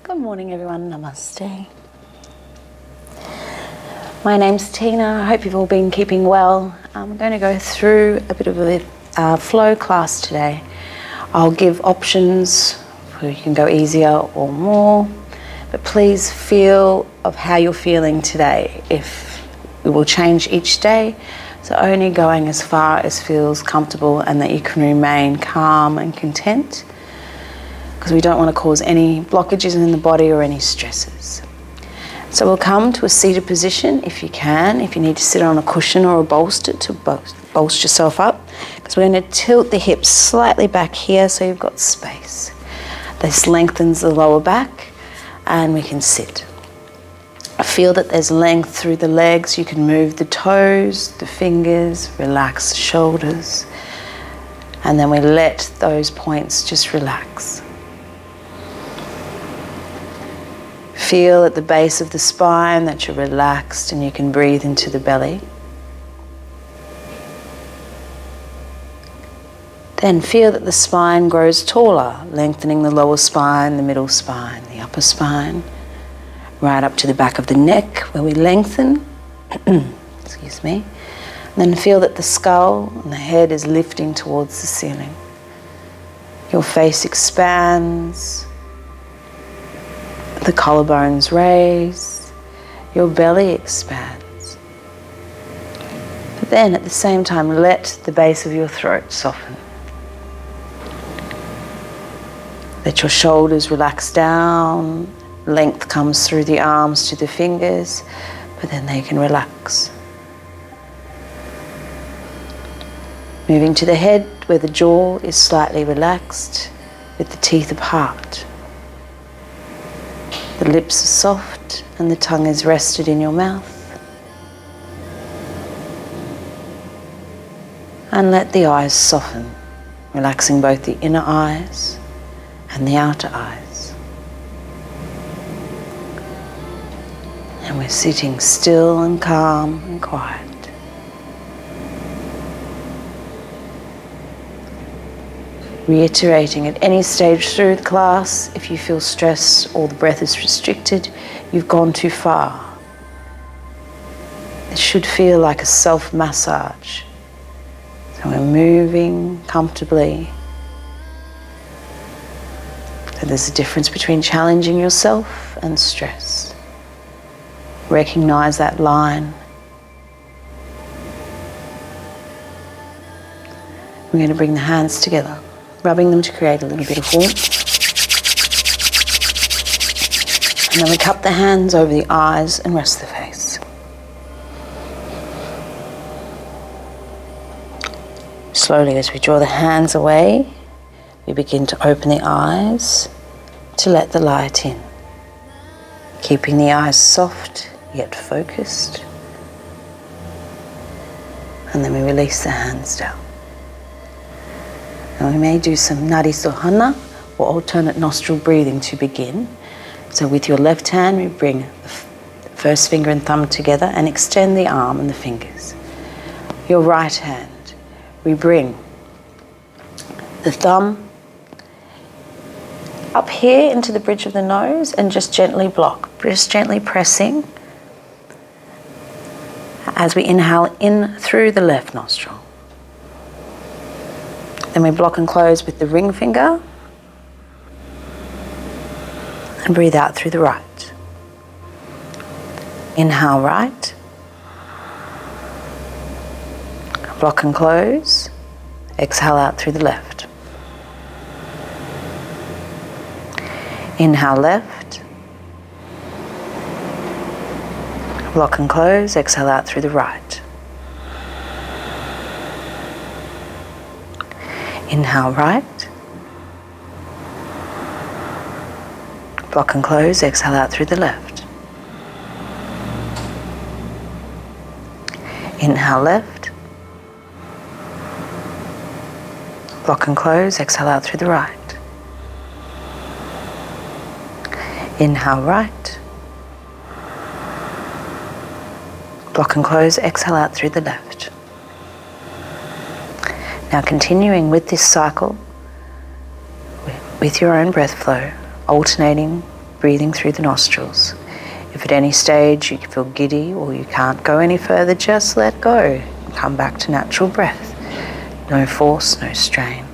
Good morning everyone, namaste. My name's Tina, I hope you've all been keeping well. I'm going to go through a bit of a flow class today. I'll give options where you can go easier or more, but please feel of how you're feeling today. If we will change each day, so only going as far as feels comfortable and that you can remain calm and content, because we don't want to cause any blockages in the body or any stresses. So we'll come to a seated position if you can. If you need to sit on a cushion or a bolster to bolster yourself up, because we're going to tilt the hips slightly back here so you've got space. This lengthens the lower back and we can sit. Feel that there's length through the legs. You can move the toes, the fingers, relax the shoulders, and then we let those points just relax. Feel at the base of the spine that you're relaxed and you can breathe into the belly. Then feel that the spine grows taller, lengthening the lower spine, the middle spine, the upper spine, right up to the back of the neck where we lengthen. Excuse me. And then feel that the skull and the head is lifting towards the ceiling. Your face expands. The collarbones raise, your belly expands. But then at the same time, let the base of your throat soften. Let your shoulders relax down, length comes through the arms to the fingers, but then they can relax. Moving to the head where the jaw is slightly relaxed with the teeth apart. The lips are soft and the tongue is rested in your mouth. And let the eyes soften, relaxing both the inner eyes and the outer eyes. And we're sitting still and calm and quiet. Reiterating at any stage through the class, if you feel stress or the breath is restricted, you've gone too far. It should feel like a self-massage. So we're moving comfortably. So there's a difference between challenging yourself and stress. Recognize that line. We're going to bring the hands together, rubbing them to create a little bit of warmth. And then we cup the hands over the eyes and rest the face. Slowly, as we draw the hands away, we begin to open the eyes to let the light in. Keeping the eyes soft yet focused. And then we release the hands down. And we may do some nadi sohana or alternate nostril breathing to begin. So with your left hand, we bring the first finger and thumb together and extend the arm and the fingers. Your right hand, we bring the thumb up here into the bridge of the nose and just gently block, just gently pressing as we inhale in through the left nostril. Then we block and close with the ring finger and breathe out through the right. Inhale right, block and close, exhale out through the left. Inhale left, block and close, exhale out through the right. Inhale right, block and close, exhale out through the left. Inhale left, block and close, exhale out through the right. Inhale right, block and close, exhale out through the left. Now continuing with this cycle with your own breath flow, alternating breathing through the nostrils. If at any stage you feel giddy or you can't go any further, just let go and come back to natural breath. No force, no strain.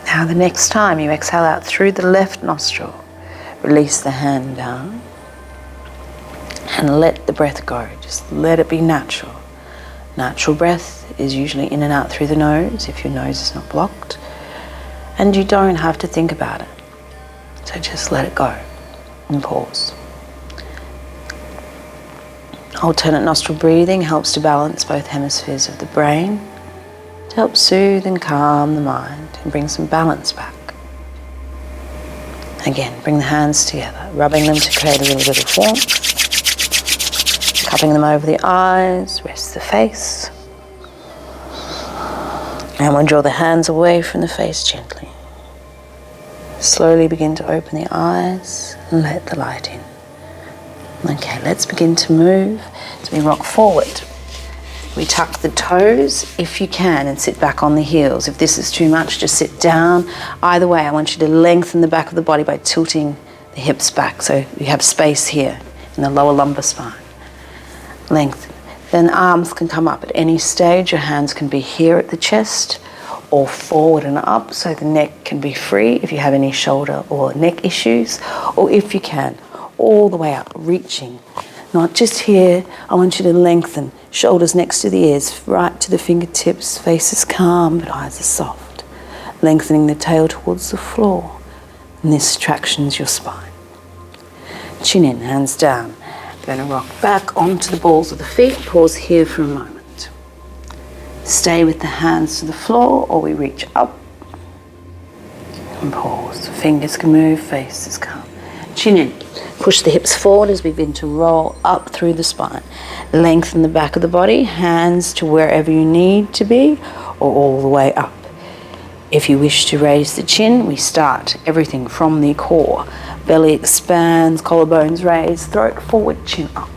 Now the next time you exhale out through the left nostril, release the hand down and let the breath go. Just let it be natural. Natural breath is usually in and out through the nose if your nose is not blocked, and you don't have to think about it. So just let it go and pause. Alternate nostril breathing helps to balance both hemispheres of the brain, to help soothe and calm the mind and bring some balance back. Again, bring the hands together, rubbing them to create a little bit of warmth, cupping them over the eyes, rest the face, and we'll draw the hands away from the face gently. Slowly begin to open the eyes and let the light in. Okay, let's begin to move as we rock forward. We tuck the toes if you can and sit back on the heels. If this is too much, just sit down. Either way, I want you to lengthen the back of the body by tilting the hips back so you have space here in the lower lumbar spine. Lengthen. Then arms can come up at any stage. Your hands can be here at the chest or forward and up so the neck can be free if you have any shoulder or neck issues, or if you can, all the way up, reaching. Not just here, I want you to lengthen. Shoulders next to the ears, right to the fingertips, face is calm but eyes are soft. Lengthening the tail towards the floor. And this tractions your spine. Chin in, hands down. Going to rock back onto the balls of the feet. Pause here for a moment. Stay with the hands to the floor or we reach up. And pause. Fingers can move, face is calm. Chin in. Push the hips forward as we begin to roll up through the spine. Lengthen the back of the body, hands to wherever you need to be, or all the way up. If you wish to raise the chin, we start everything from the core. Belly expands, collarbones raise, throat forward, chin up.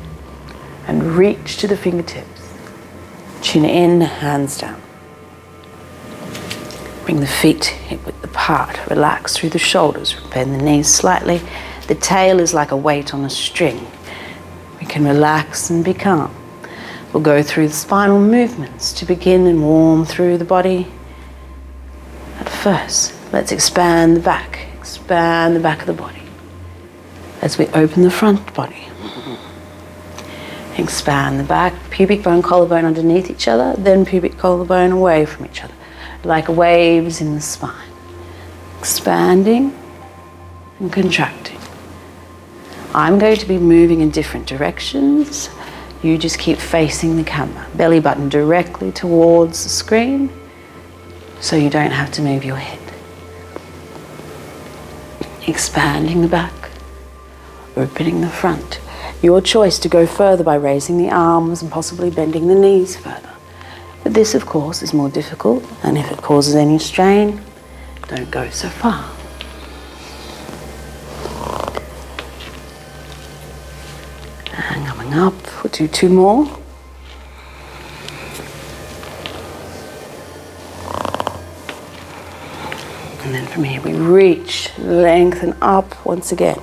And reach to the fingertips. Chin in, hands down. Bring the feet hip width apart. Relax through the shoulders, bend the knees slightly. The tail is like a weight on a string. We can relax and be calm. We'll go through the spinal movements to begin and warm through the body. At first, let's expand the back of the body. As we open the front body. Expand the back, pubic bone, collarbone underneath each other, then pubic collarbone away from each other, like waves in the spine. Expanding and contracting. I'm going to be moving in different directions. You just keep facing the camera. Belly button directly towards the screen so you don't have to move your head. Expanding the back, opening the front. Your choice to go further by raising the arms and possibly bending the knees further. But this, of course, is more difficult, and if it causes any strain, don't go so far. And coming up, we'll do two more. And then from here we reach, lengthen up once again.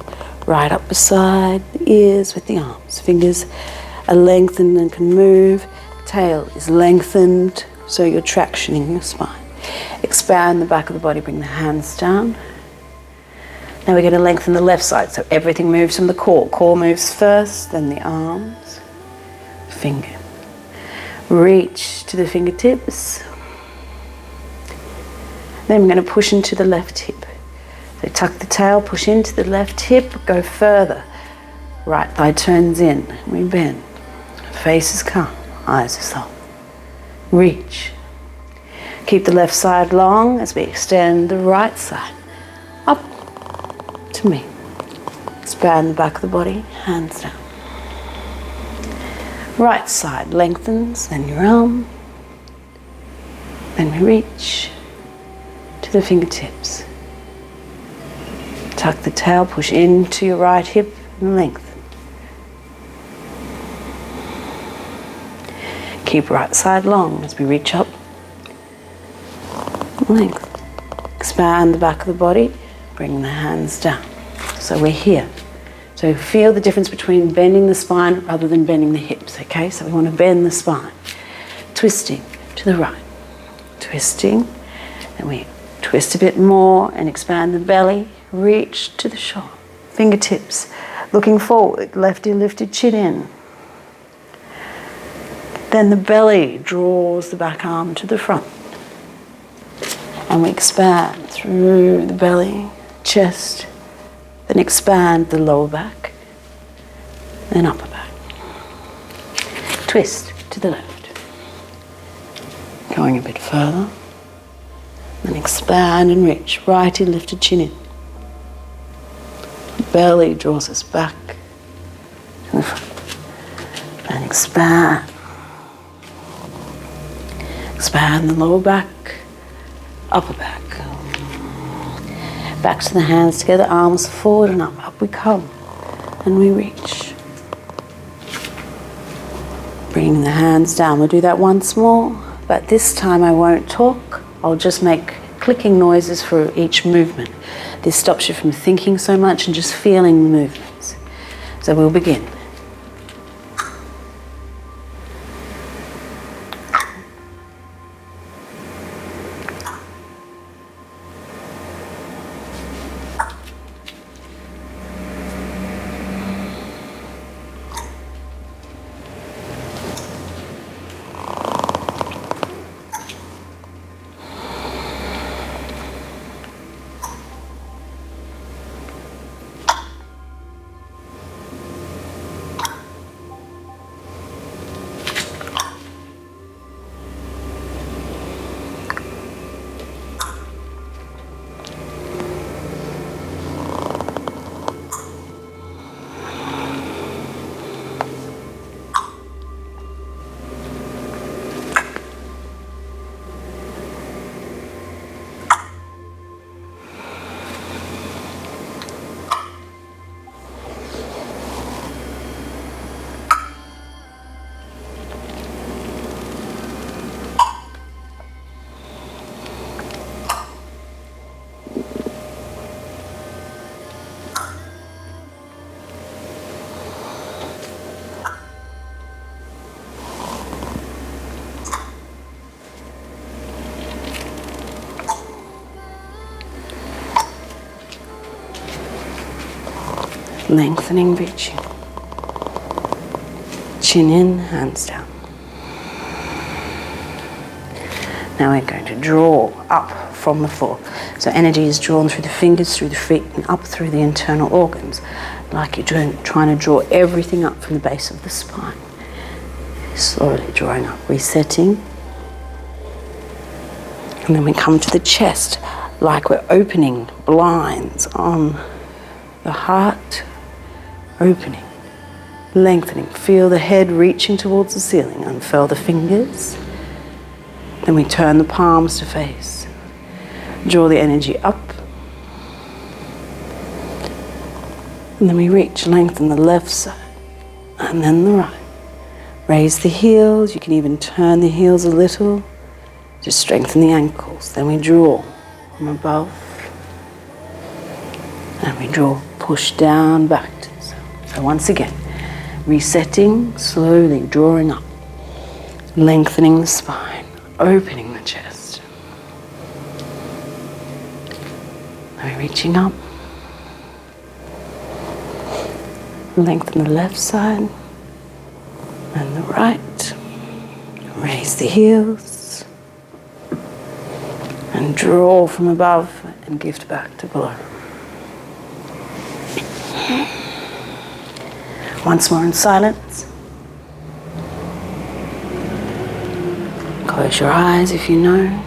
Right up beside the ears with the arms. Fingers are lengthened and can move. Tail is lengthened, so you're tractioning your spine. Expand the back of the body, bring the hands down. Now we're going to lengthen the left side, so everything moves from the core. Core moves first, then the arms, finger. Reach to the fingertips. Then we're going to push into the left hip. So tuck the tail, push into the left hip, go further. Right thigh turns in, we bend. Face is calm, eyes are soft. Reach. Keep the left side long as we extend the right side up to me. Expand the back of the body, hands down. Right side lengthens, then your arm. Then we reach to the fingertips. Tuck the tail, push into your right hip and lengthen. Keep right side long as we reach up. Length. Expand the back of the body, bring the hands down. So we're here. So feel the difference between bending the spine rather than bending the hips, okay? So we want to bend the spine. Twisting to the right. Twisting, and we twist a bit more and expand the belly. Reach to the shoulder. Fingertips looking forward, left ear lifted, chin in. Then the belly draws the back arm to the front. And we expand through the belly, chest, then expand the lower back, then upper back. Twist to the left. Going a bit further. Then expand and reach. Right ear lifted, chin in. Belly draws us back to the front. And expand. Expand the lower back, upper back. Back to the hands together, arms forward and up. Up we come. And we reach. Bringing the hands down. We'll do that once more, but this time I won't talk. I'll just make clicking noises for each movement. This stops you from thinking so much and just feeling the movements. So we'll begin. Lengthening, reaching. Chin in, hands down. Now we're going to draw up from the floor. So energy is drawn through the fingers, through the feet, and up through the internal organs, like you're trying to draw everything up from the base of the spine. Slowly drawing up, resetting. And then we come to the chest, like we're opening blinds on the heart. Opening, lengthening. Feel the head reaching towards the ceiling. Unfurl the fingers. Then we turn the palms to face. Draw the energy up. And then we reach, lengthen the left side. And then the right. Raise the heels. You can even turn the heels a little. Just strengthen the ankles. Then we draw from above. And we draw, push down, back to the center. So once again, resetting, slowly drawing up, lengthening the spine, opening the chest. Now reaching up. Lengthen the left side and the right. Raise the heels. And draw from above and gift back to below. Once more in silence. Close your eyes if you know.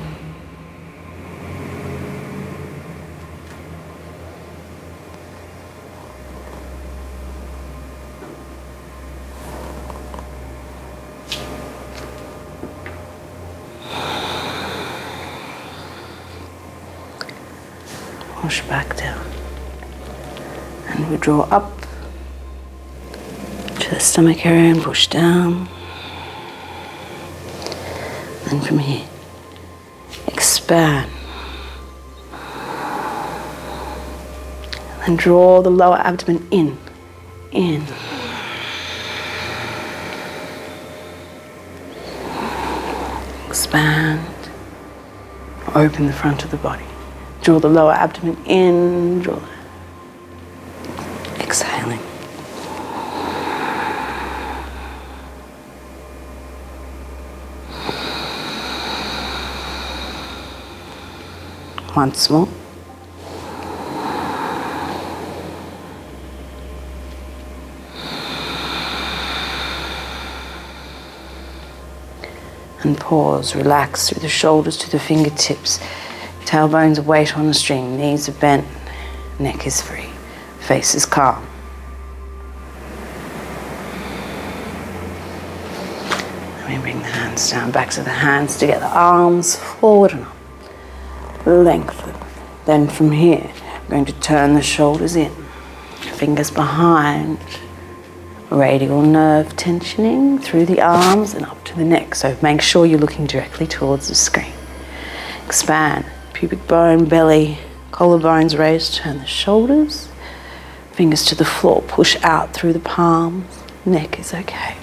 Push back down. And we draw up to the stomach area and push down. And from here, expand. And draw the lower abdomen in. Expand. Open the front of the body. Draw the lower abdomen in, exhaling. Once more. And pause, relax through the shoulders to the fingertips. Tailbones are weight on the string, knees are bent, neck is free, face is calm. Let me bring the hands down, back to the hands together, arms forward and up. Lengthen. Then from here, I'm going to turn the shoulders in, fingers behind, radial nerve tensioning through the arms and up to the neck. So make sure you're looking directly towards the screen. Expand, pubic bone, belly, collarbones raised, turn the shoulders, fingers to the floor, push out through the palms, neck is okay.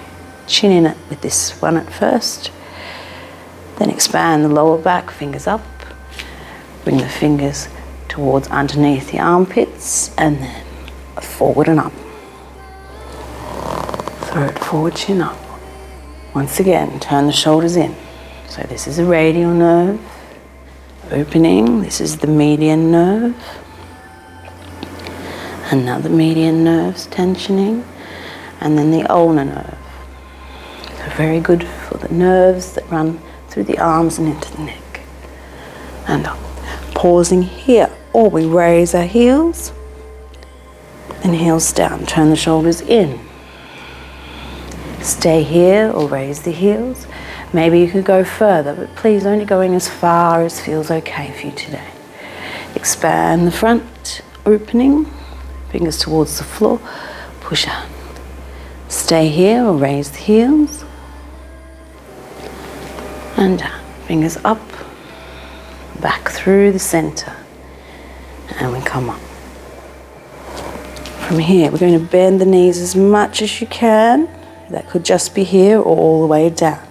Chin in it with this one at first. Then expand the lower back, fingers up. Bring the fingers towards underneath the armpits and then forward and up. Throat forward, chin up. Once again, turn the shoulders in. So this is a radial nerve opening. This is the median nerve. Another median nerve's tensioning. And then the ulnar nerve. So very good for the nerves that run through the arms and into the neck. And up. Pausing here, or we raise our heels and heels down. Turn the shoulders in. Stay here or raise the heels. Maybe you could go further, but please only going as far as feels okay for you today. Expand the front, opening, fingers towards the floor, push out. Stay here or raise the heels. And down, fingers up. Back through the center and we come up. From here we're going to bend the knees as much as you can. That could just be here or all the way down.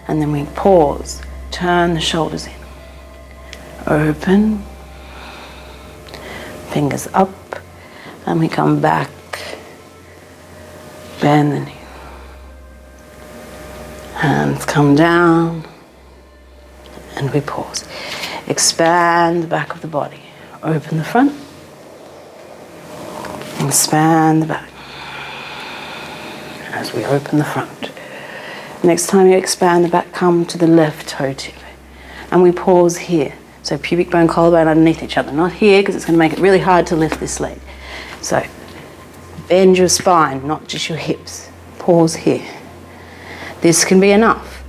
And then we pause, turn the shoulders in. Open, fingers up, and we come back, bend the knee. Hands come down and we pause. Expand the back of the body. Open the front. Expand the back. As we open the front. Next time you expand the back, come to the left toe tip. And we pause here. So pubic bone, collarbone underneath each other. Not here, because it's going to make it really hard to lift this leg. So bend your spine, not just your hips. Pause here. This can be enough.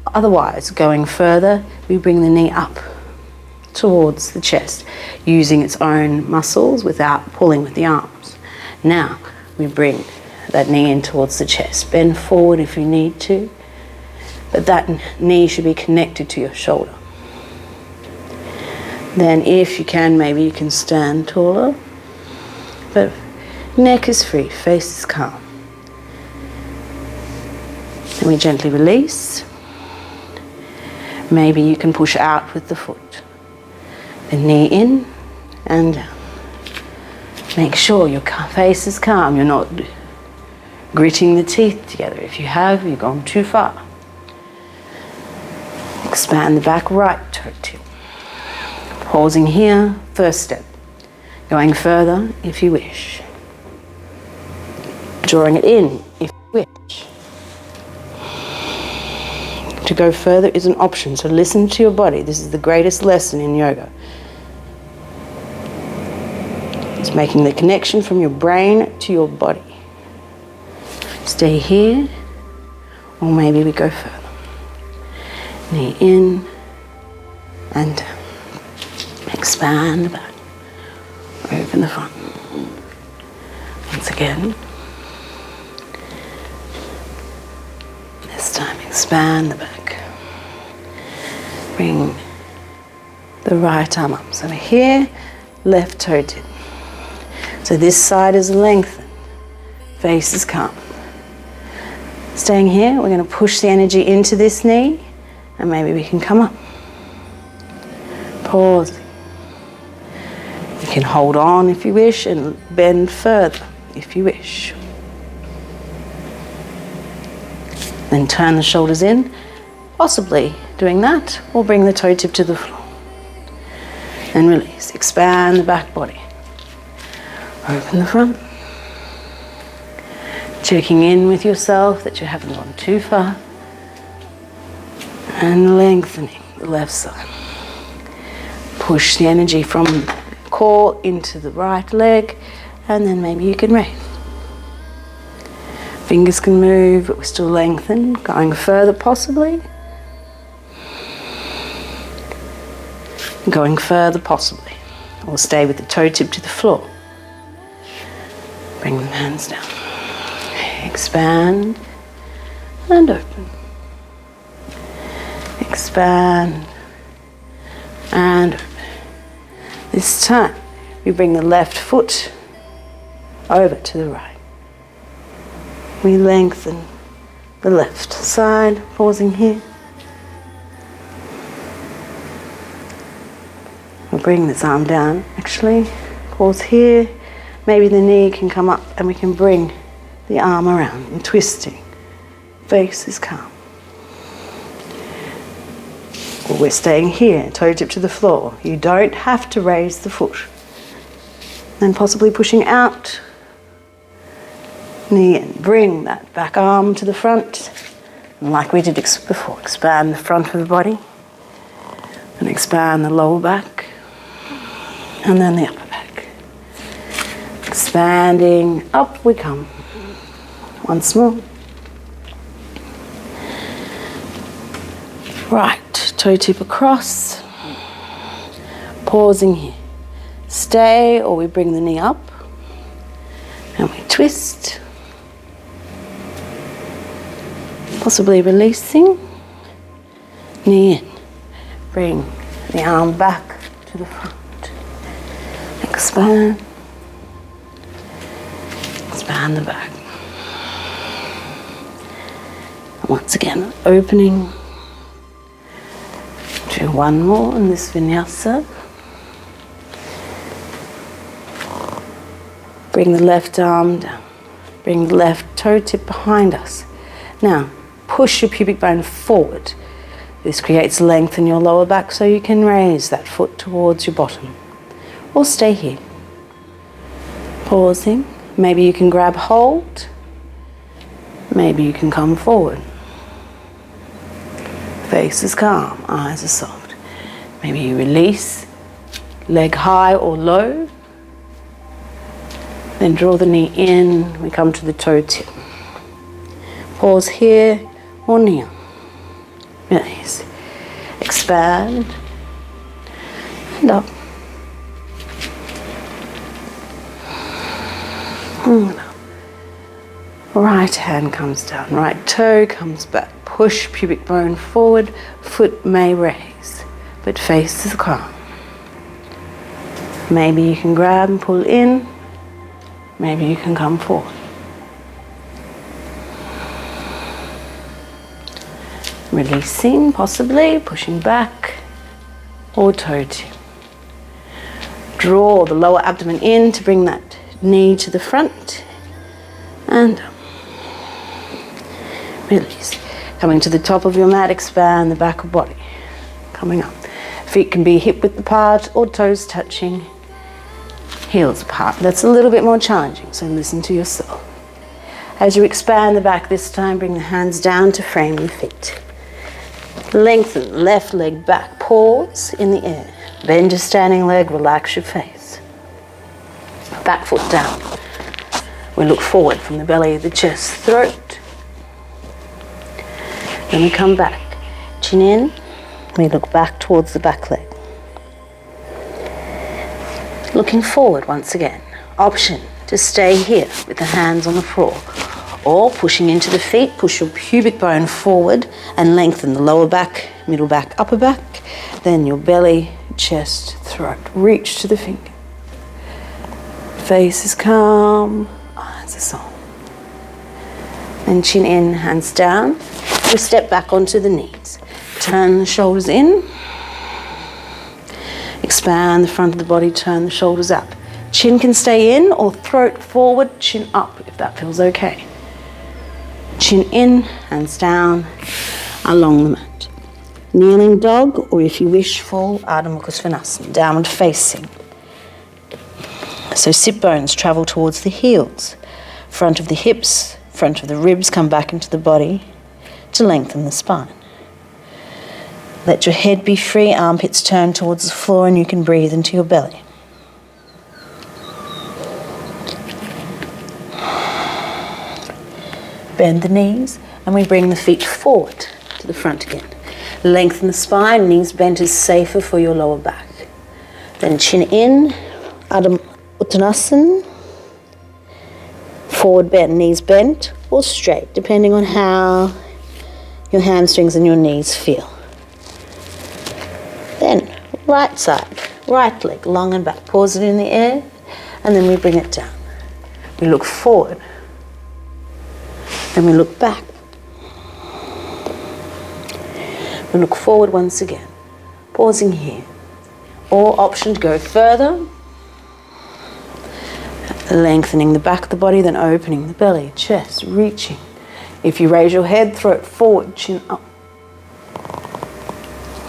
Otherwise, going further, we bring the knee up towards the chest, using its own muscles without pulling with the arms. Now, we bring that knee in towards the chest. Bend forward if you need to, but that knee should be connected to your shoulder. Then if you can, maybe you can stand taller, but neck is free, face is calm. Then we gently release. Maybe you can push out with the foot. The knee in and down. Make sure your face is calm. You're not gritting the teeth together. If you have, you've gone too far. Expand the back, right toe tip. Pausing here, first step. Going further if you wish. Drawing it in if you wish. To go further is an option, so listen to your body. This is the greatest lesson in yoga. It's making the connection from your brain to your body. Stay here, or maybe we go further. Knee in and down. Expand the back. Open the front. Once again. This time expand the back. Bring the right arm up. So here, left toe tip. So this side is lengthened. Face is calm. Staying here, we're going to push the energy into this knee, and maybe we can come up. Pause. You can hold on if you wish and bend further if you wish. Then turn the shoulders in, possibly doing that, or bring the toe tip to the floor. And release. Expand the back body. Open the front. Checking in with yourself that you haven't gone too far. And lengthening the left side. Push the energy from the core into the right leg, and then maybe you can raise. Fingers can move, but we're still lengthened. Going further possibly. Going further possibly. Or stay with the toe tip to the floor. Bring the hands down. Expand and open. Expand and open. This time, we bring the left foot over to the right. We lengthen the left side, pausing here. We'll bring this arm down, actually. Pause here. Maybe the knee can come up and we can bring the arm around and twisting. Face is calm. Or we're staying here, toe tip to the floor. You don't have to raise the foot. Then possibly pushing out. Knee in. Bring that back arm to the front. And like we did before, expand the front of the body. And expand the lower back. And then the upper back. Expanding, up we come. Once more. Right, toe tip across. Pausing here. Stay, or we bring the knee up. And we twist. Possibly releasing. Knee in. Bring the arm back to the front. Expand. Expand the back. And once again, opening. Do one more in this vinyasa. Bring the left arm down. Bring the left toe tip behind us. Now, push your pubic bone forward. This creates length in your lower back so you can raise that foot towards your bottom. Or stay here. Pausing. Maybe you can grab hold. Maybe you can come forward. Face is calm, eyes are soft. Maybe you release, leg high or low. Then draw the knee in, we come to the toe tip. Pause here or kneel. Release. Expand and up. And up. Right hand comes down, right toe comes back. Push pubic bone forward, foot may raise, but face is calm. Maybe you can grab and pull in, maybe you can come forward. Releasing, possibly, pushing back, or toe tip. Draw the lower abdomen in to bring that knee to the front, and release. Coming to the top of your mat, expand the back of body. Coming up. Feet can be hip width apart or toes touching, heels apart. That's a little bit more challenging, so listen to yourself. As you expand the back this time, bring the hands down to frame the feet. Lengthen left leg back, pause in the air. Bend your standing leg, relax your face. Back foot down. We look forward from the belly, the chest, throat. Then we come back. Chin in, we look back towards the back leg. Looking forward once again. Option to stay here with the hands on the floor. Or pushing into the feet, push your pubic bone forward and lengthen the lower back, middle back, upper back. Then your belly, chest, throat. Reach to the finger. Face is calm, eyes are soft. Then chin in, hands down. We step back onto the knees. Turn the shoulders in. Expand the front of the body, turn the shoulders up. Chin can stay in or throat forward, chin up if that feels okay. Chin in, hands down, along the mat. Kneeling dog, or if you wish, full Ardha Mukha Svanasana, downward facing. So sit bones travel towards the heels. Front of the hips, front of the ribs come back into the body to lengthen the spine. Let your head be free, armpits turn towards the floor, and you can breathe into your belly. Bend the knees, and we bring the feet forward to the front again. Lengthen the spine, knees bent is safer for your lower back. Then chin in, Ardha Uttanasana. Forward bend, knees bent or straight, depending on how your hamstrings and your knees feel. Then right side, right leg, long and back. Pause it in the air, and then we bring it down. We look forward. Then we look back. We look forward once again, pausing here. Or option to go further, lengthening the back of the body, then opening the belly, chest, reaching. If you raise your head, throat forward, chin up.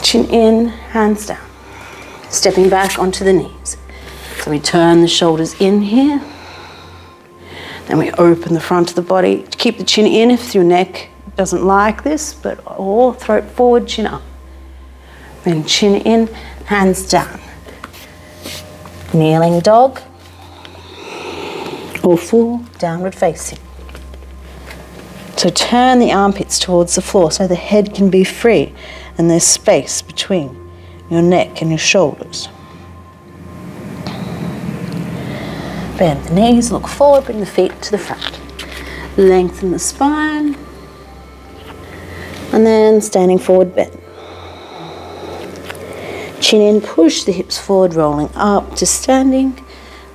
Chin in, hands down. Stepping back onto the knees. So we turn the shoulders in here. Then we open the front of the body. Keep the chin in if your neck doesn't like this, or throat forward, chin up. Then chin in, hands down. Kneeling dog or full downward facing. So turn the armpits towards the floor so the head can be free and there's space between your neck and your shoulders. Bend the knees, look forward, bring the feet to the front. Lengthen the spine. And then standing forward bend. Chin in, push the hips forward, rolling up to standing.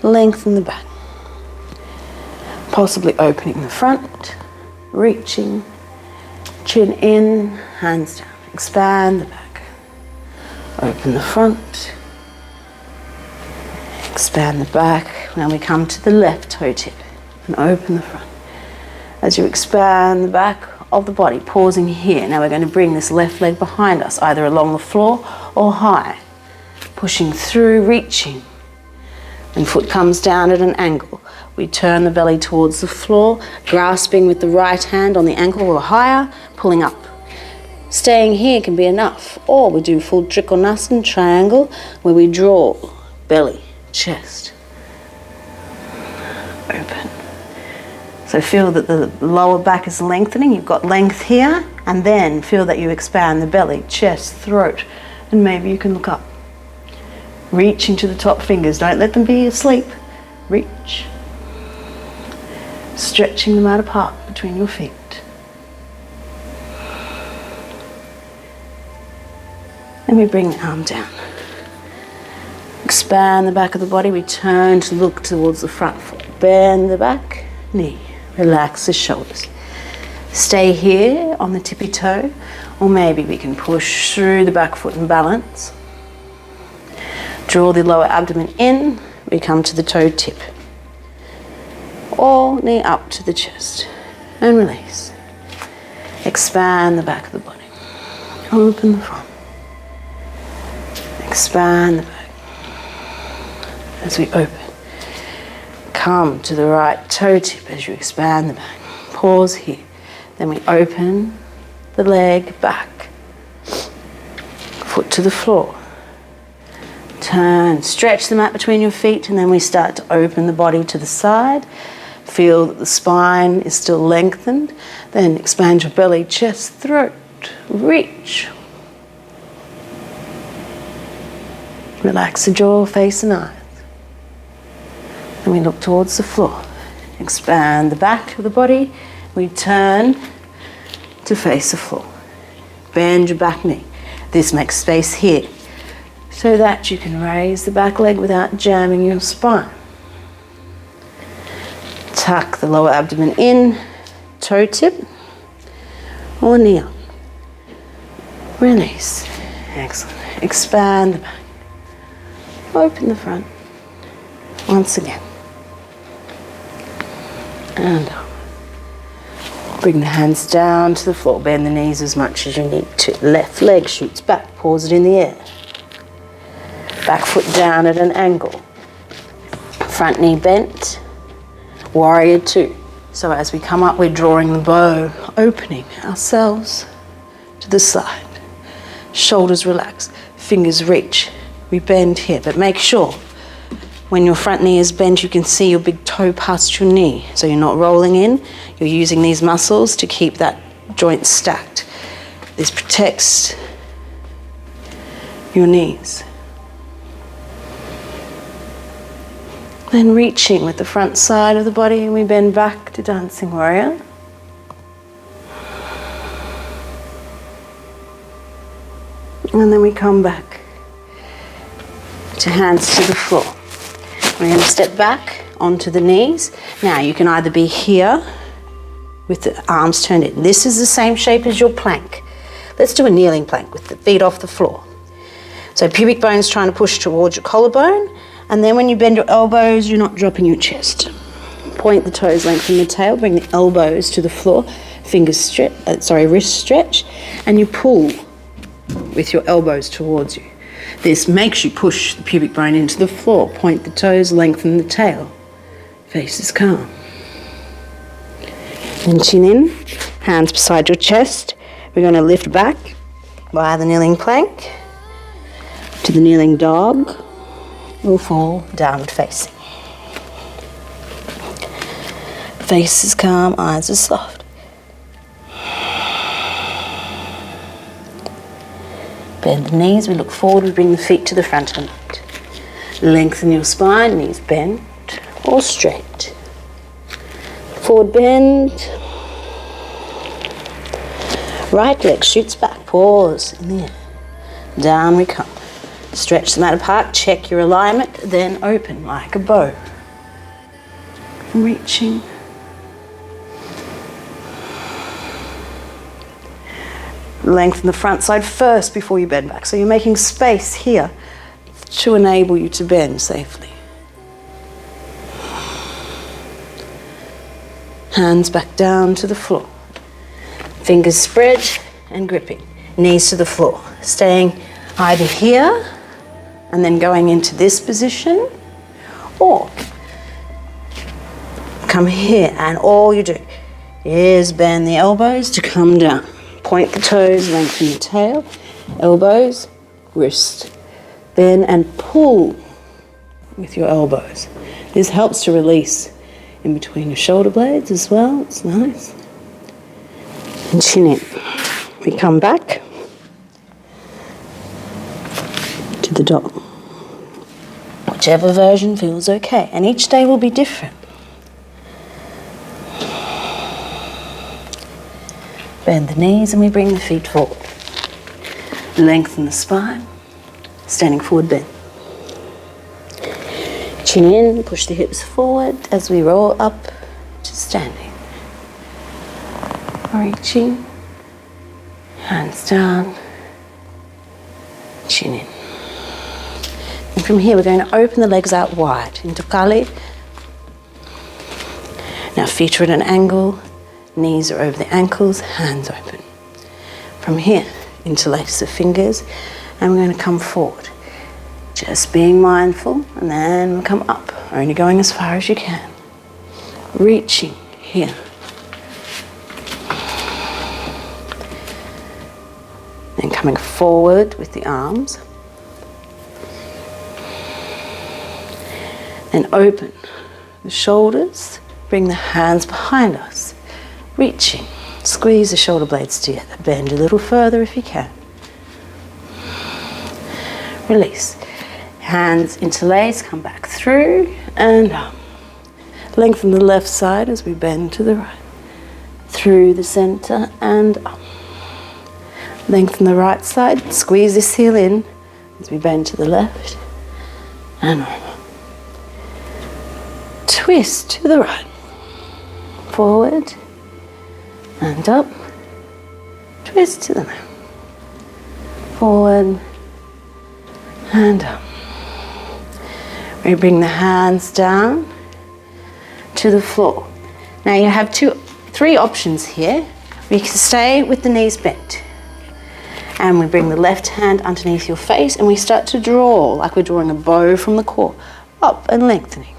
Lengthen the back. Possibly opening the front, reaching. Chin in, hands down. Expand the back. Open the front. Expand the back. Now we come to the left toe tip and open the front. As you expand the back of the body, pausing here. Now we're going to bring this left leg behind us, either along the floor or high. Pushing through, reaching. And foot comes down at an angle. We turn the belly towards the floor, grasping with the right hand on the ankle or higher, pulling up. Staying here can be enough. Or we do full Trikonasana, triangle, where we draw belly, chest, open. So feel that the lower back is lengthening. You've got length here, and then feel that you expand the belly, chest, throat, and maybe you can look up. Reaching to the top fingers. Don't let them be asleep. Reach. Stretching them out apart between your feet. Then we bring the arm down. Expand the back of the body. We turn to look towards the front foot. Bend the back knee. Relax the shoulders. Stay here on the tippy toe, or maybe we can push through the back foot and balance. Draw the lower abdomen in, we come to the toe tip. Or knee up to the chest and release. Expand the back of the body. Open the front. Expand the back. As we open. Come to the right toe tip as you expand the back. Pause here. Then we open the leg back. Foot to the floor. Turn, stretch the mat between your feet, and then we start to open the body to the side. Feel that the spine is still lengthened. Then expand your belly, chest, throat, reach. Relax the jaw, face and eyes. And we look towards the floor. Expand the back of the body. We turn to face the floor. Bend your back knee. This makes space here so that you can raise the back leg without jamming your spine. Tuck the lower abdomen in, toe tip or knee up. Release. Excellent. Expand the back. Open the front. Once again. And up. Bring the hands down to the floor. Bend the knees as much as you need to. Left leg shoots back. Pause it in the air. Back foot down at an angle. Front knee bent. Warrior two. So as we come up, we're drawing the bow, opening ourselves to the side. Shoulders relax, fingers reach. We bend here, but make sure when your front knee is bent, you can see your big toe past your knee. So you're not rolling in, you're using these muscles to keep that joint stacked. This protects your knees. Then reaching with the front side of the body, and we bend back to dancing warrior. And then we come back to hands to the floor. We're going to step back onto the knees. Now you can either be here with the arms turned in. This is the same shape as your plank. Let's do a kneeling plank with the feet off the floor. So pubic bone's trying to push towards your collarbone. And then when you bend your elbows, you're not dropping your chest. Point the toes, lengthen the tail, bring the elbows to the floor, fingers stretch, wrist stretch, and you pull with your elbows towards you. This makes you push the pubic bone into the floor. Point the toes, lengthen the tail. Face is calm. And chin in, hands beside your chest. We're going to lift back via the kneeling plank to the kneeling dog. We'll fall downward facing. Face is calm, eyes are soft. Bend the knees, we look forward, we bring the feet to the front of the mat. Lengthen your spine, knees bent or straight. Forward bend. Right leg shoots back, pause in the air. Down we come. Stretch the mat apart, check your alignment, then open like a bow. Reaching. Lengthen the front side first before you bend back. So you're making space here to enable you to bend safely. Hands back down to the floor. Fingers spread and gripping. Knees to the floor. Staying either here and then going into this position, or come here and all you do is bend the elbows to come down. Point the toes, lengthen the tail, elbows, wrist. Bend and pull with your elbows. This helps to release in between your shoulder blades as well. It's nice. And chin in. We come back to the dog. Whichever version feels okay. And each day will be different. Bend the knees and we bring the feet forward. Lengthen the spine. Standing forward bend. Chin in, push the hips forward as we roll up to standing. reaching, hands down, chin in. And from here we're going to open the legs out wide into Kali. Now feet are at an angle, knees are over the ankles, hands open. From here, interlace the fingers, and we're going to come forward. Just being mindful, and then we'll come up, only going as far as you can. Reaching here. Then coming forward with the arms. Then open the shoulders, bring the hands behind us. Reaching, squeeze the shoulder blades together, bend a little further if you can. Release. Hands interlace, come back through and up. Lengthen the left side as we bend to the right. Through the center and up. Lengthen the right side, squeeze this heel in as we bend to the left and over. Twist to the right. Forward and up. Twist to the left. Forward and up. We bring the hands down to the floor. Now you have three options here. We can stay with the knees bent. And we bring the left hand underneath your face and we start to draw like we're drawing a bow from the core, up and lengthening.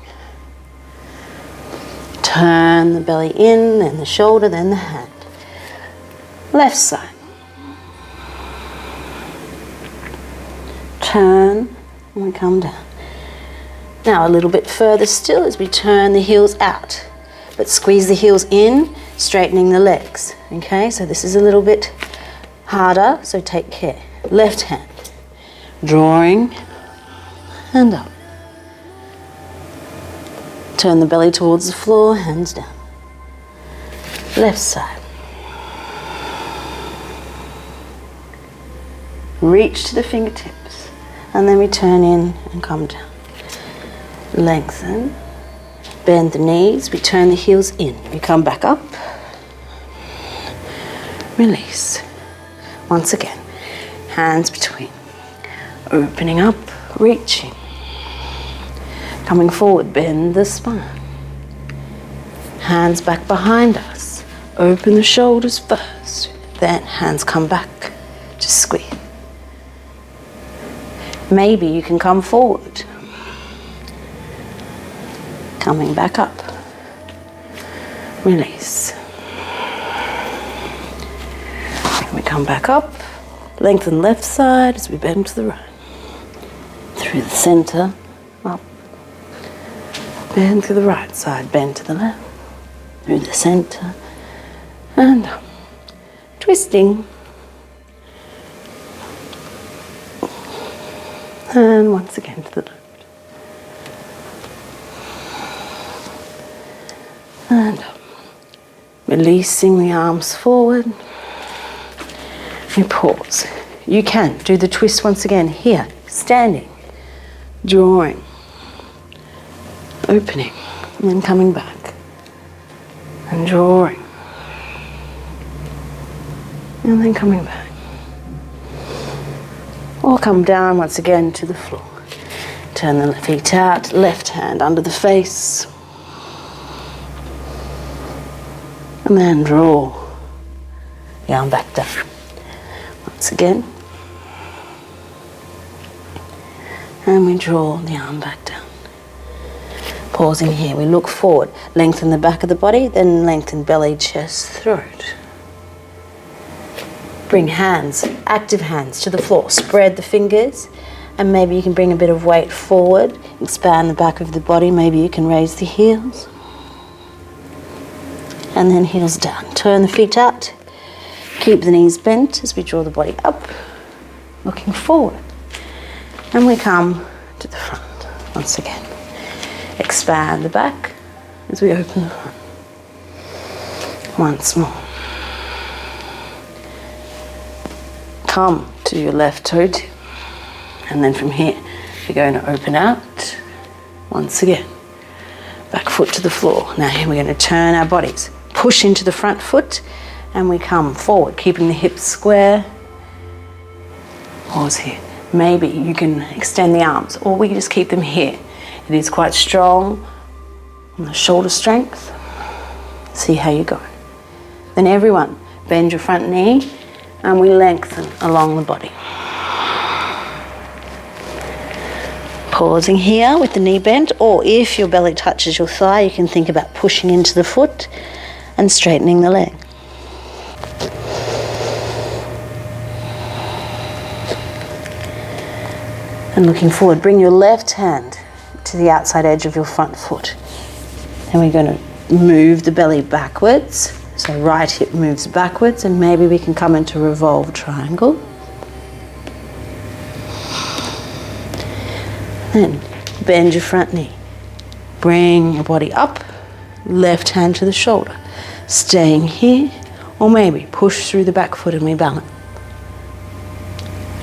Turn the belly in, then the shoulder, then the hand. Left side. Turn and we come down. Now a little bit further still as we turn the heels out, but squeeze the heels in, straightening the legs. Okay, so this is a little bit harder, so take care. Left hand, drawing and up. Turn the belly towards the floor, hands down. Left side. Reach to the fingertips, and then we turn in and come down. Lengthen, bend the knees, we turn the heels in. We come back up, release. Once again, hands between, opening up, reaching. Coming forward, bend the spine. Hands back behind us. Open the shoulders first, then hands come back, just squeeze. Maybe you can come forward. Coming back up. Release. And we come back up. Lengthen left side as we bend to the right. Through the center, up. Bend to the right side, bend to the left. Through the center, and up. Twisting. And once again to the left. And up. Releasing the arms forward. We pause. You can do the twist once again here, standing, drawing, opening, and then coming back, and drawing, and then coming back. Or come down once again to the floor. Turn the feet out, left hand under the face. And then draw the arm back down. Once again. And we draw the arm back down. Pausing here, we look forward. Lengthen the back of the body, then lengthen belly, chest, throat. Bring hands, active hands to the floor. Spread the fingers, and maybe you can bring a bit of weight forward. Expand the back of the body. Maybe you can raise the heels. And then heels down. Turn the feet out. Keep the knees bent as we draw the body up, looking forward. And we come to the front once again. Expand the back as we open the front. Once more. Come to your left toe tip. And then from here, you're going to open out once again. Back foot to the floor. Now here we're going to turn our bodies. Push into the front foot and we come forward, keeping the hips square. Pause here. Maybe you can extend the arms, or we can just keep them here. It is quite strong on the shoulder strength. See how you go. Then everyone, bend your front knee and we lengthen along the body. Pausing here with the knee bent, or if your belly touches your thigh, you can think about pushing into the foot and straightening the leg. And looking forward, bring your left hand to the outside edge of your front foot. And we're going to move the belly backwards. So right hip moves backwards, and maybe we can come into revolve triangle. Then bend your front knee. Bring your body up, left hand to the shoulder. Staying here, or maybe push through the back foot and we balance.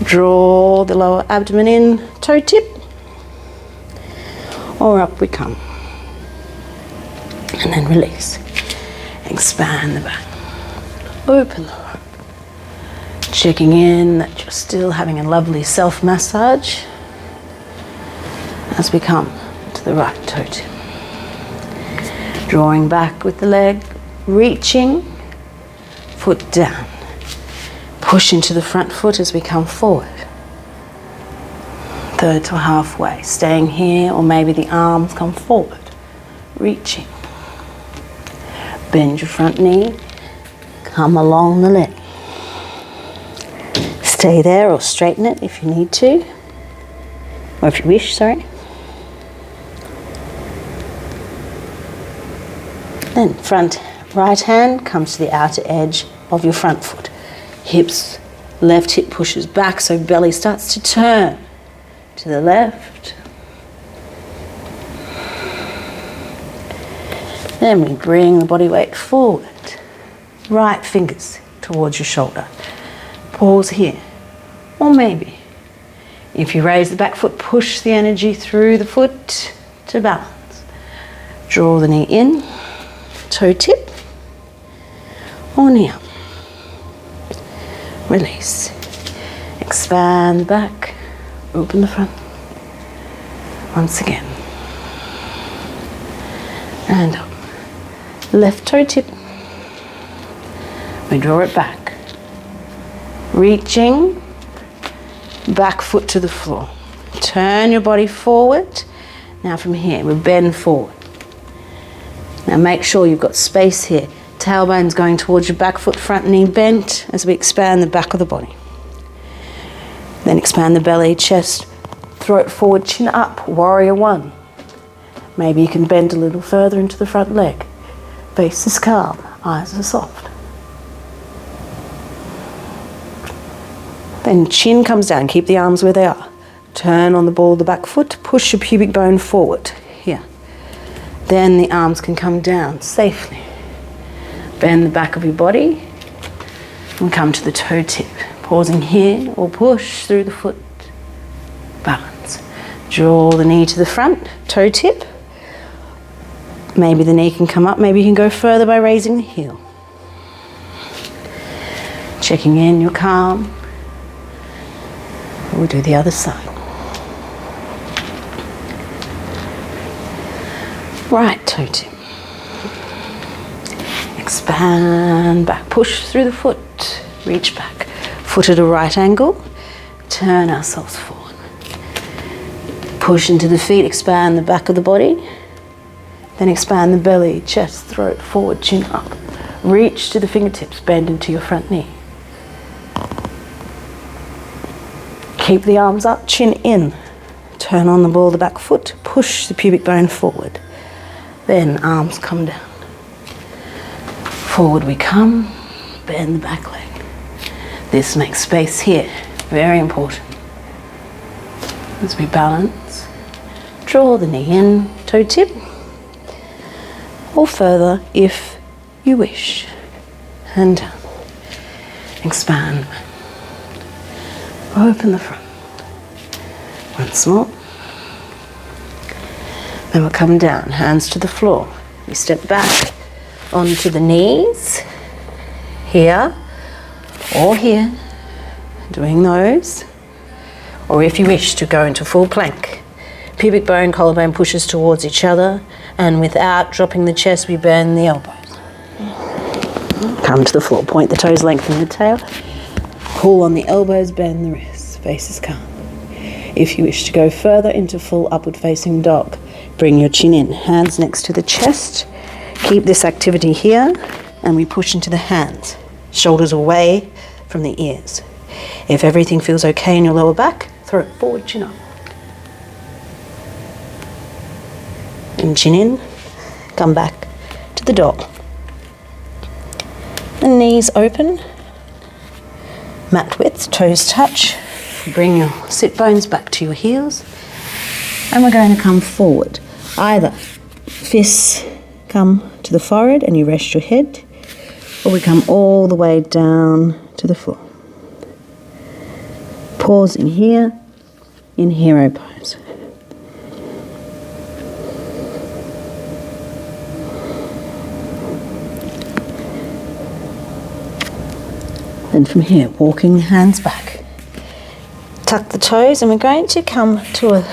Draw the lower abdomen in, toe tip, or up we come. And then release. Expand the back. Open the heart. Checking in that you're still having a lovely self-massage as we come to the right toe tip. Drawing back with the leg, reaching, foot down. Push into the front foot as we come forward. Third to halfway, staying here, or maybe the arms come forward, reaching. Bend your front knee, come along the leg. Stay there or straighten it if you need to, or if you wish, sorry. Then front right hand comes to the outer edge of your front foot. Hips, left hip pushes back so belly starts to turn to the left. Then we bring the body weight forward. Right fingers towards your shoulder. Pause here. Or maybe, if you raise the back foot, push the energy through the foot to balance. Draw the knee in, toe tip, or knee up. Release. Expand the back, open the front. Once again. And up. Left toe tip. We draw it back. Reaching, back foot to the floor. Turn your body forward. Now from here, we bend forward. Now make sure you've got space here. Tailbone's going towards your back foot, front knee bent as we expand the back of the body. Then expand the belly, chest, throat forward, chin up, warrior one. Maybe you can bend a little further into the front leg. Face is calm, eyes are soft. Then chin comes down, keep the arms where they are. Turn on the ball of the back foot, push your pubic bone forward, here. Then the arms can come down safely. Bend the back of your body and come to the toe tip. Pausing here or push through the foot. Balance. Draw the knee to the front, toe tip. Maybe the knee can come up, maybe you can go further by raising the heel. Checking in, you're calm. We'll do the other side. Right toe tip. Expand back, push through the foot, reach back. Foot at a right angle, turn ourselves forward. Push into the feet, expand the back of the body. Then expand the belly, chest, throat, forward, chin up. Reach to the fingertips, bend into your front knee. Keep the arms up, chin in. Turn on the ball of the back foot, push the pubic bone forward. Then arms come down. Forward we come, bend the back leg. This makes space here, very important. As we balance, draw the knee in, toe tip, or further if you wish. And down. Expand. Open the front. Once more. Then we'll come down, hands to the floor. We step back onto the knees. here or here, doing those. Or if you wish to go into full plank, pubic bone, collarbone pushes towards each other, and without dropping the chest, we bend the elbows. Come to the floor, point the toes, lengthen the tail, pull on the elbows, bend the wrists, faces calm. If you wish to go further into full upward facing dog, bring your chin in, hands next to the chest. Keep this activity here, and we push into the hands, shoulders away from the ears. If everything feels okay in your lower back, throw it forward, chin up. And chin in, come back to the dog. The knees open, mat width, toes touch. Bring your sit bones back to your heels, and we're going to come forward. Either fists come to the forehead and you rest your head, or we come all the way down to the floor. Pausing here in hero pose. Then from here, walking the hands back. Tuck the toes, and we're going to come to a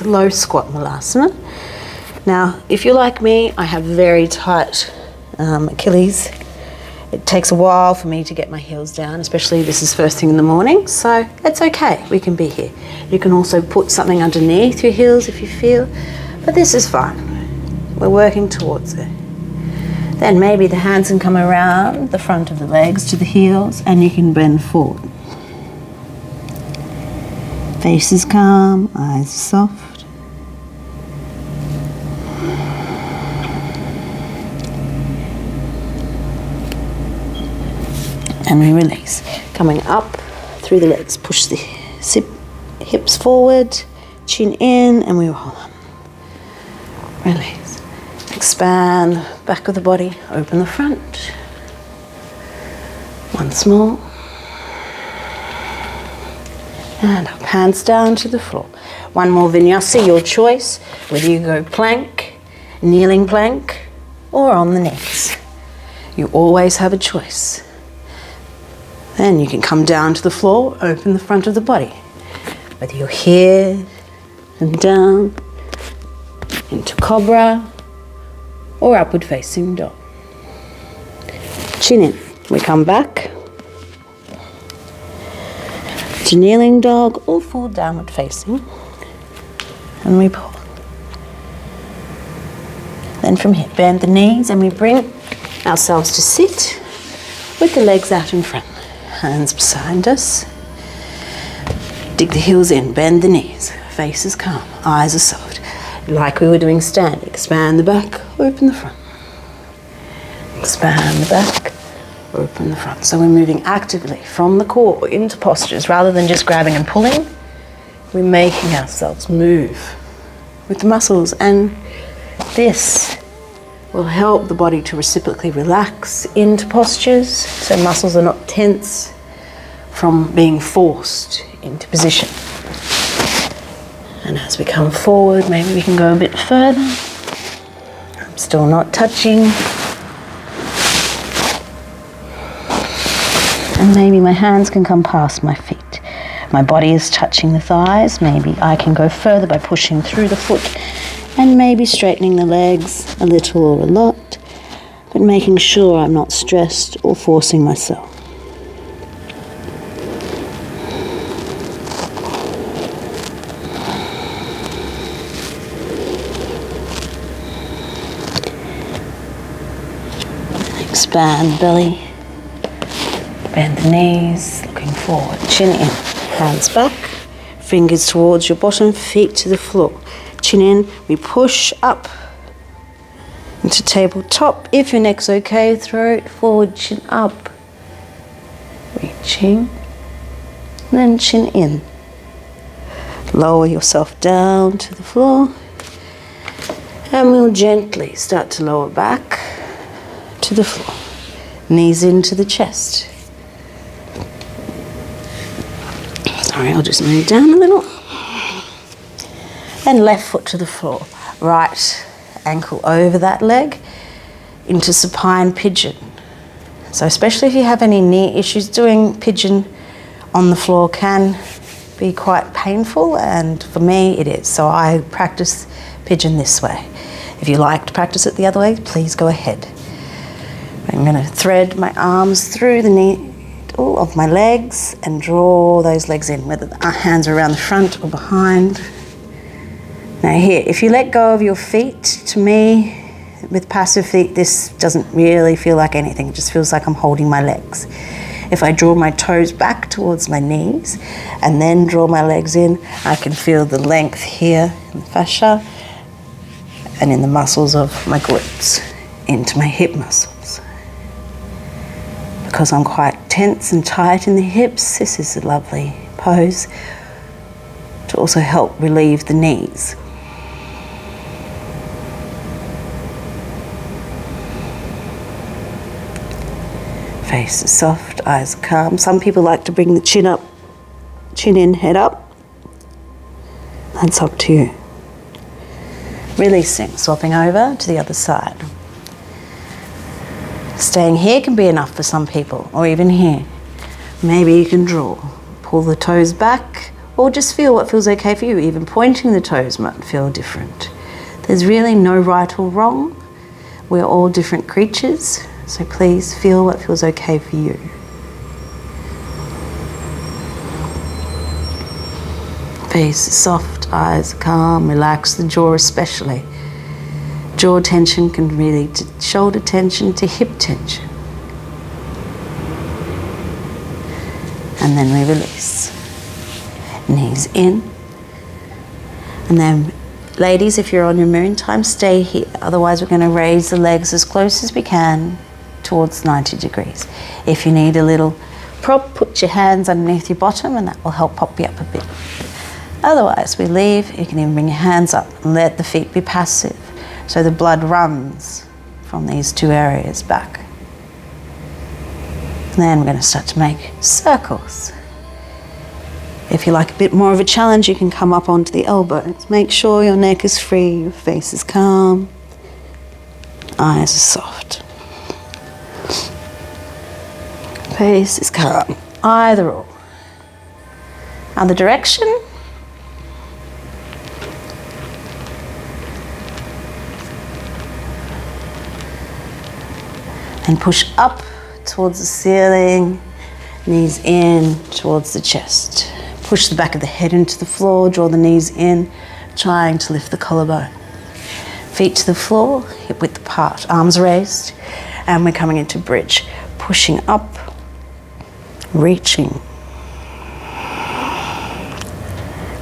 low squat malasana. Now, if you're like me, I have very tight Achilles. It takes a while for me to get my heels down, especially this is first thing in the morning, so it's okay, we can be here. You can also put something underneath your heels if you feel, but this is fine. We're working towards it. Then maybe the hands can come around the front of the legs to the heels, and you can bend forward. Face is calm, eyes soft. And we release. Coming up through the legs, push the hips forward, chin in, and we roll up. Release. Expand back of the body, open the front. Once more. And up, hands down to the floor. One more vinyasa, your choice, whether you go plank, kneeling plank, or on the knees. You always have a choice. Then you can come down to the floor, open the front of the body. Whether you're here and down, into cobra, or upward facing dog. Chin in, we come back to kneeling dog or full downward facing, and we pull. Then from here, bend the knees, and we bring ourselves to sit with the legs out in front, hands beside us. Dig the heels in, bend the knees, face is calm, eyes are soft. Like we were doing standing, expand the back, open the front. Expand the back, open the front. So we're moving actively from the core into postures rather than just grabbing and pulling. We're making ourselves move with the muscles, and this will help the body to reciprocally relax into postures so muscles are not tense from being forced into position. And as we come forward, maybe we can go a bit further. I'm still not touching. And maybe my hands can come past my feet. My body is touching the thighs. Maybe I can go further by pushing through the foot and maybe straightening the legs a little or a lot, but making sure I'm not stressed or forcing myself. Expand the belly. Bend the knees, looking forward, chin in, hands back, fingers towards your bottom, feet to the floor. Chin in, we push up into tabletop. If your neck's okay, throw it forward, chin up, reaching, then chin in. Lower yourself down to the floor, and we'll gently start to lower back to the floor. Knees into the chest. Sorry, I'll just move down a little. And left foot to the floor. Right ankle over that leg into supine pigeon. So especially if you have any knee issues, doing pigeon on the floor can be quite painful, and for me it is. So I practice pigeon this way. If you like to practice it the other way, please go ahead. I'm going to thread my arms through the knee of my legs and draw those legs in, whether the hands are around the front or behind. Now here, if you let go of your feet, to me, with passive feet, this doesn't really feel like anything. It just feels like I'm holding my legs. If I draw my toes back towards my knees and then draw my legs in, I can feel the length here in the fascia and in the muscles of my glutes into my hip muscles. Because I'm quite tense and tight in the hips, this is a lovely pose to also help relieve the knees. Face is soft, eyes are calm. Some people like to bring the chin up, chin in, head up. That's up to you. Releasing, swapping over to the other side. Staying here can be enough for some people, or even here. Maybe you can draw. Pull the toes back, or just feel what feels okay for you. Even pointing the toes might feel different. There's really no right or wrong. We're all different creatures. So please feel what feels okay for you. Face is soft, eyes are calm, relax the jaw especially. Jaw tension can really shoulder tension to hip tension. And then we release. Knees in. And then ladies, if you're on your moon time, stay here. Otherwise we're going to raise the legs as close as we can towards 90 degrees. If you need a little prop, put your hands underneath your bottom and that will help pop you up a bit. Otherwise, we leave. You can even bring your hands up and let the feet be passive so the blood runs from these two areas back. And then we're going to start to make circles. If you like a bit more of a challenge, you can come up onto the elbows. Make sure your neck is free, your face is calm, eyes are soft. Face is calm, either or. Other direction. And push up towards the ceiling, knees in towards the chest. Push the back of the head into the floor, draw the knees in, trying to lift the collarbone. Feet to the floor, hip width apart, arms raised, and we're coming into bridge. Pushing up, reaching.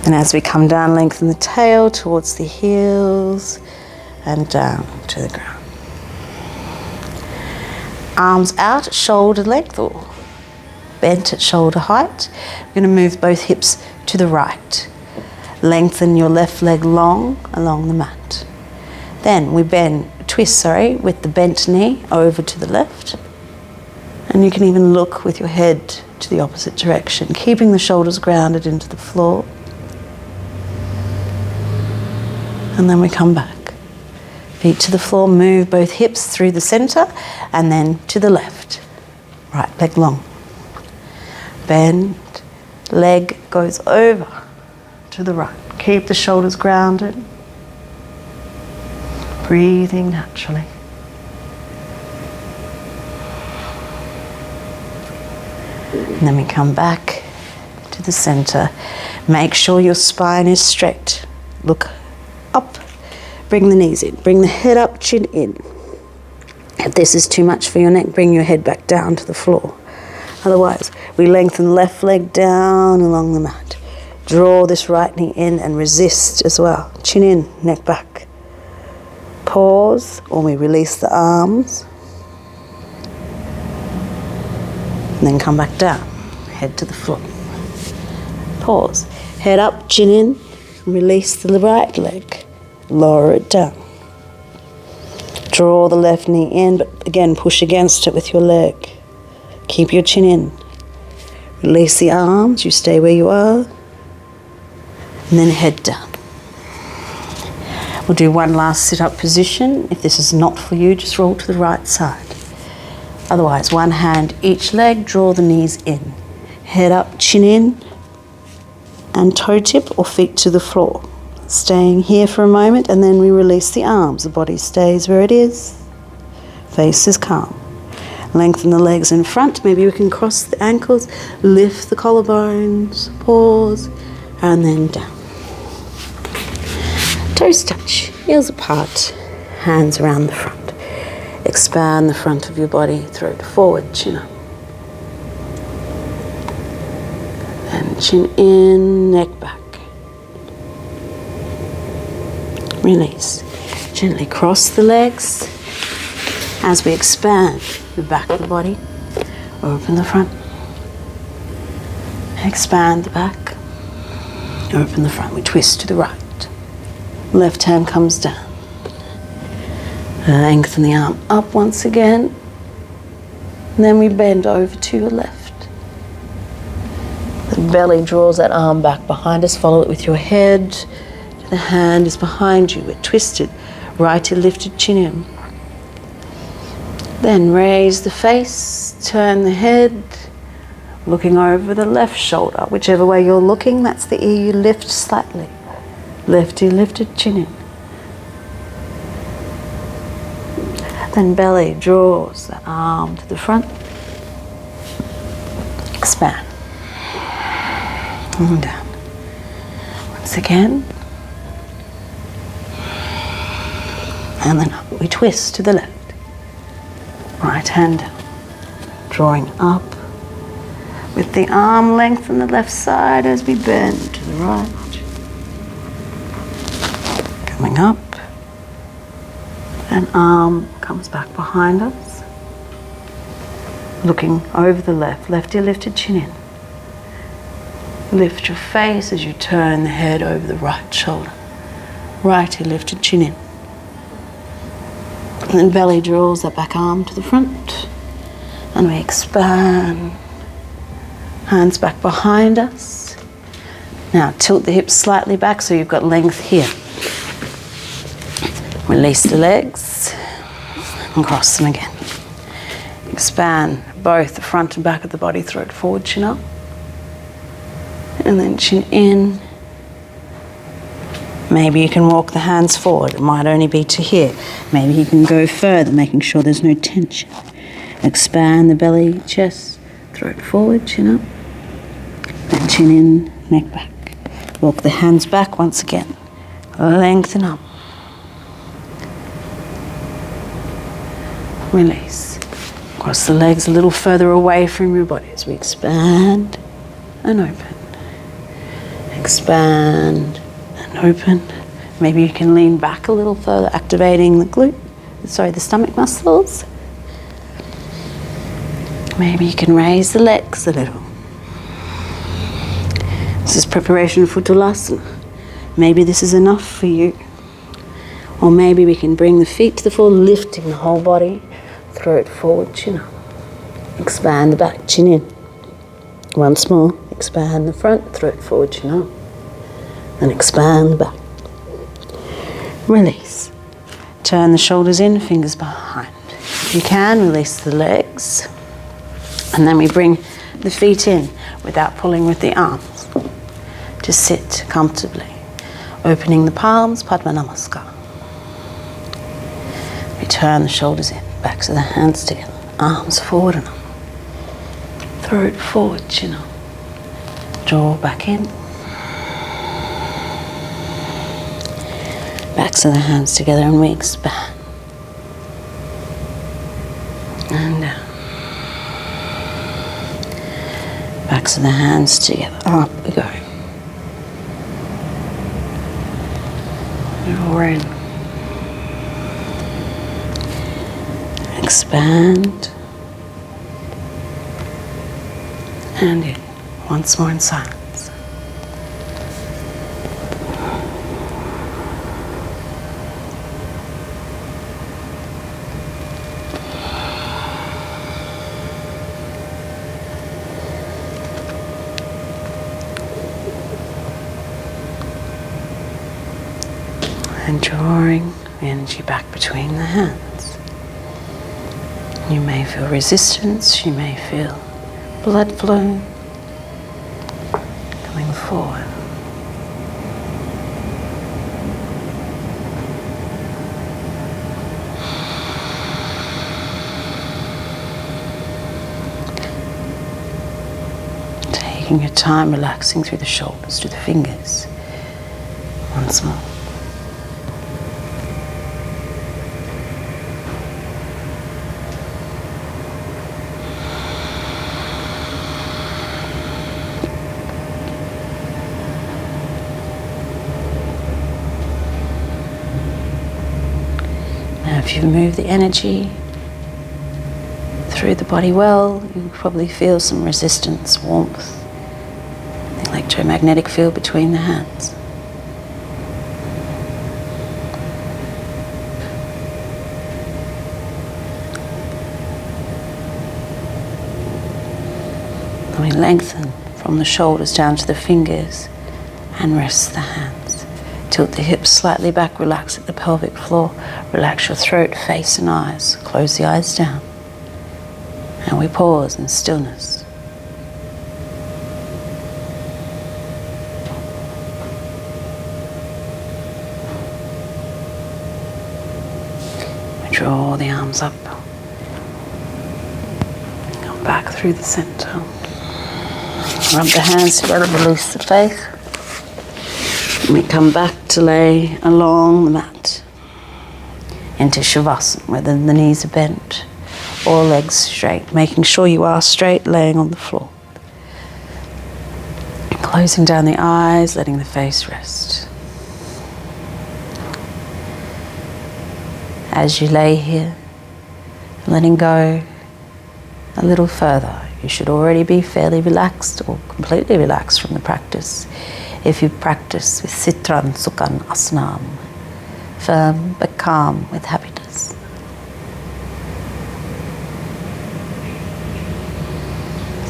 And as we come down, lengthen the tail towards the heels and down to the ground. Arms out at shoulder length or bent at shoulder height. We're going to move both hips to the right. Lengthen your left leg long along the mat. Then we twist with the bent knee over to the left. And you can even look with your head to the opposite direction, keeping the shoulders grounded into the floor. And then we come back. Feet to the floor, move both hips through the center and then to the left. Right leg long. Bend, leg goes over to the right. Keep the shoulders grounded. Breathing naturally. And then we come back to the center. Make sure your spine is straight. Look up. Bring the knees in. Bring the head up, chin in. If this is too much for your neck, bring your head back down to the floor. Otherwise, we lengthen the left leg down along the mat. Draw this right knee in and resist as well. Chin in, neck back. Pause, or we release the arms. And then come back down. Head to the floor. Pause. Head up, chin in. Release the right leg. Lower it down. Draw the left knee in, but again push against it with your leg. Keep your chin in. Release the arms, you stay where you are. And then head down. We'll do one last sit-up position. If this is not for you, just roll to the right side. Otherwise, one hand each leg, draw the knees in. Head up, chin in, and toe tip or feet to the floor. Staying here for a moment, and then we release the arms. The body stays where it is. Face is calm. Lengthen the legs in front. Maybe we can cross the ankles, lift the collarbones, pause, and then down. Toes touch, heels apart, hands around the front. Expand the front of your body, throat forward, chin up. And chin in, neck back. Release. Gently cross the legs as we expand the back of the body. Open the front. Expand the back. Open the front. We twist to the right. Left hand comes down. Lengthen the arm up once again. And then we bend over to your left. The belly draws that arm back behind us. Follow it with your head. The hand is behind you. We're twisted. Right heel lifted, chin in. Then raise the face. Turn the head. Looking over the left shoulder. Whichever way you're looking, that's the ear you lift slightly. Left ear lifted, chin in. Then belly draws the arm to the front. Expand. And down. Once again. And then up. We twist to the left. Right hand down. Drawing up. With the arm length on the left side as we bend to the right. Coming up. An arm comes back behind us. Looking over the left. Left ear lifted, chin in. Lift your face as you turn the head over the right shoulder. Right ear lifted, chin in. And then belly draws that back arm to the front. And we expand. Hands back behind us. Now tilt the hips slightly back so you've got length here. Release the legs and cross them again. Expand both the front and back of the body, throat forward, chin up. And then chin in. Maybe you can walk the hands forward. It might only be to here. Maybe you can go further, making sure there's no tension. Expand the belly, chest, throat forward, chin up. And chin in, neck back. Walk the hands back once again. Lengthen up. Release. Cross the legs a little further away from your body as we expand and open. Expand and open. Maybe you can lean back a little further, activating the stomach muscles. Maybe you can raise the legs a little. This is preparation for Tulasana. Maybe this is enough for you. Or maybe we can bring the feet to the floor, lifting the whole body. Throat forward, chin up. Expand the back, chin in. Once more, expand the front, throat forward, chin up. And expand the back. Release. Turn the shoulders in, fingers behind. If you can, release the legs. And then we bring the feet in without pulling with the arms. Just sit comfortably. Opening the palms, Padma Namaskar. We turn the shoulders in. Backs of the hands together, arms forward and up. Throat forward, chin up. Jaw back in. Backs of the hands together and we expand. And down. Backs of the hands together, up we go. Draw in. Expand and in. Once more in silence. And drawing energy back between the hands. You may feel resistance, you may feel blood flow coming forward. Taking your time, relaxing through the shoulders to the fingers once more. Now, if you've moved the energy through the body well, you'll probably feel some resistance, warmth, electromagnetic field between the hands. We lengthen from the shoulders down to the fingers and rest the hands. Tilt the hips slightly back, relax at the pelvic floor, relax your throat, face and eyes. Close the eyes down. And we pause in stillness. We draw the arms up. Come back through the center. Rub the hands together, release the face. And we come back to lay along the mat into Shavasana, whether the knees are bent or legs straight, making sure you are straight, laying on the floor. Closing down the eyes, letting the face rest. As you lay here, letting go a little further. You should already be fairly relaxed or completely relaxed from the practice. If you practice with Sitran Sukhan Asanam, firm but calm with happiness.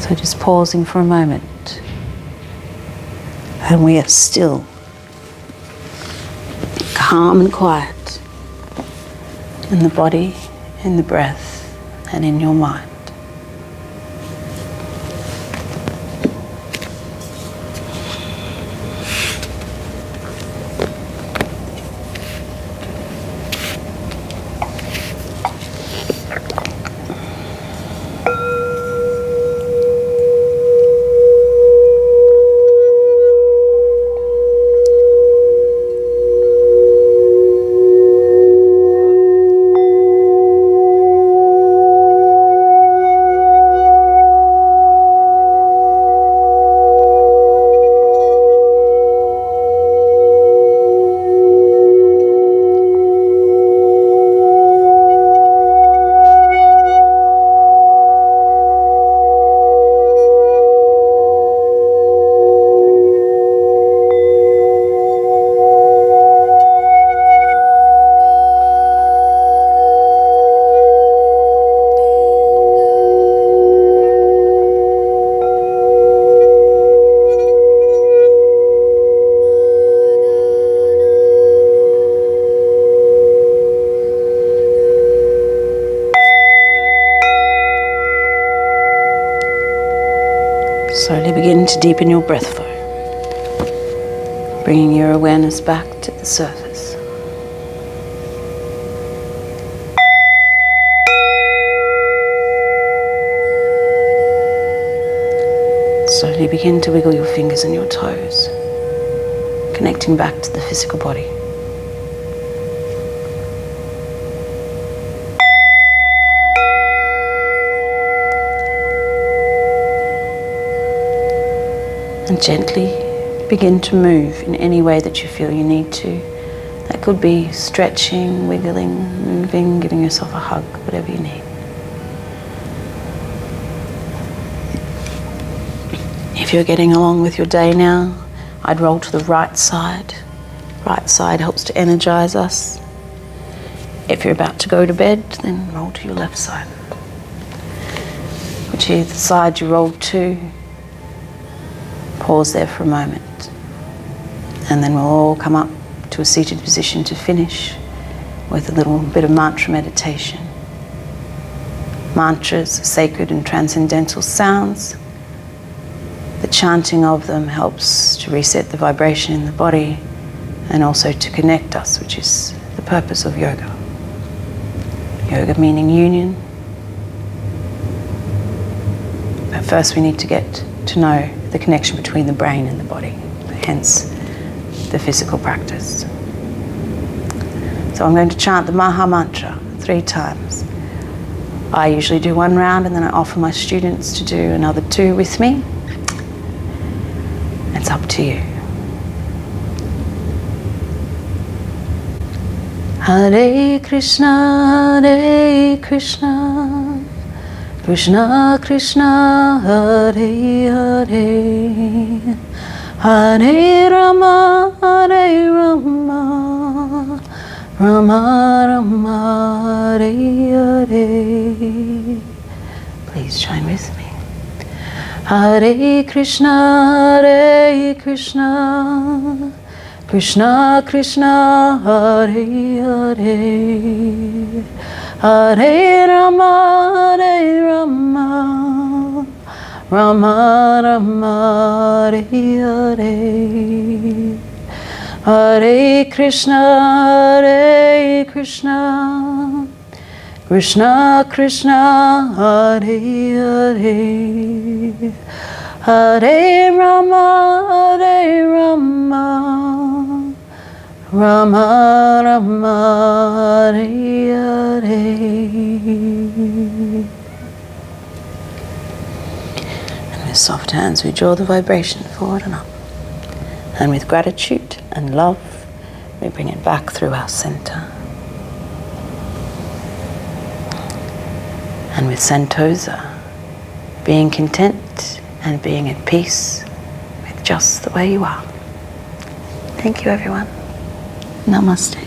So just pausing for a moment, and we are still, calm and quiet in the body, in the breath, and in your mind. Slowly begin to deepen your breath flow, bringing your awareness back to the surface. Slowly begin to wiggle your fingers and your toes, connecting back to the physical body. And gently begin to move in any way that you feel you need to. That could be stretching, wiggling, moving, giving yourself a hug, whatever you need. If you're getting along with your day now, I'd roll to the right side. Right side helps to energize us. If you're about to go to bed, then roll to your left side. Whichever side you roll to, pause there for a moment, and then we'll all come up to a seated position to finish with a little bit of mantra meditation. Mantras are sacred and transcendental sounds. The chanting of them helps to reset the vibration in the body and also to connect us, which is the purpose of yoga. Yoga meaning union. But first we need to get to know the connection between the brain and the body, hence the physical practice. So I'm going to chant the Maha Mantra 3 times. I usually do 1 round and then I offer my students to do another 2 with me. It's up to you. Hare Krishna, Krishna Krishna, Hare Hare, Hare Rama, Rama Rama, Hare Hare. Please join with me. Hare Krishna, Krishna Krishna, Hare Hare, Hare Rama, Rama Rama, Hare Hare. Hare Krishna, Krishna Krishna, Hare Hare, Hare Rama, Rama Rama, Hare Hare. And with soft hands we draw the vibration forward and up. And with gratitude and love, we bring it back through our center. And with Santosa, being content and being at peace with just the way you are. Thank you, everyone. Namaste.